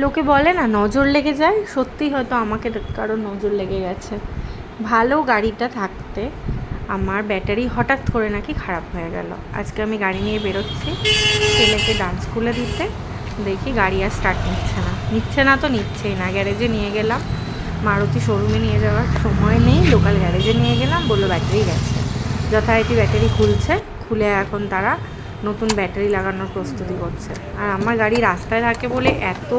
লোকে বলে না নজর লেগে যায়, সত্যি হয়তো আমাকে কারো নজর লেগে গেছে। ভালো গাড়িটা থাকতে আমার ব্যাটারি হঠাৎ করে নাকি খারাপ হয়ে গেল। আজকে আমি গাড়ি নিয়ে বেরোচ্ছি ছেলেকে ডান্স স্কুলে দিতে, দেখি গাড়ি আর স্টার্ট নিচ্ছে না তো নিচ্ছেই না। গ্যারেজে নিয়ে গেলাম, মারুতি শোরুমে নিয়ে যাওয়ার সময় নেই, লোকাল গ্যারেজে নিয়ে গেলাম, বললো ব্যাটারি গেছে। যথারীতি ব্যাটারি খুলে এখন তারা নতুন ব্যাটারি লাগানোর প্রস্তুতি করছে। আর আমার গাড়ি রাস্তায় থাকে বলে এত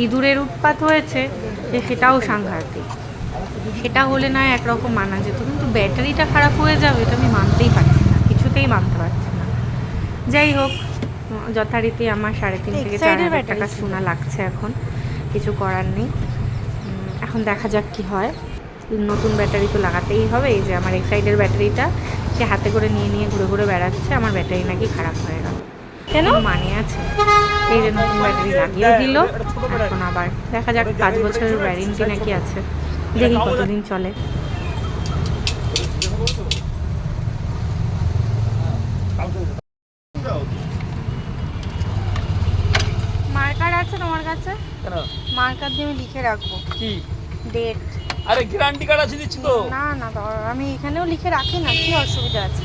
ইঁদুরের উৎপাত হয়েছে যে সেটাও সাংঘাতিক। সেটা হলে নয় একরকম মানা যেত, কিন্তু ব্যাটারিটা খারাপ হয়ে যাবে এটা আমি মানতেই পারছি না, কিছুতেই মানতে পারছি না। যাই হোক, যথারীতি আমার 3.5 থেকে 4,000 টাকা সোনা লাগছে, এখন কিছু করার নেই। এখন দেখা যাক কি হয়। নতুন ব্যাটারি তো লাগাতেই হবে। এই যে আমার এক সাইডের ব্যাটারিটা সে হাতে করে নিয়ে নিয়ে ঘুরে ঘুরে বেড়াচ্ছে, আমার ব্যাটারি নাকি খারাপ হয়ে গেল। কেন মানে আছে? এই যে নতুন ব্যাটারি লাগিয়ে দিল, এখন আবার দেখা যাক, 5 বছরের ওয়ারেন্টি নাকি আছে, দেখি কতদিন চলে। মার্কার আছে তোমার কাছে? মার্কার দিয়ে আমি লিখে রাখবো কি ডেট। আরে গ্যারান্টি কার্ড আছে দিচ্ছি তো। না না, আমি এখানেও লিখে রাখি না, কি অসুবিধা আছে?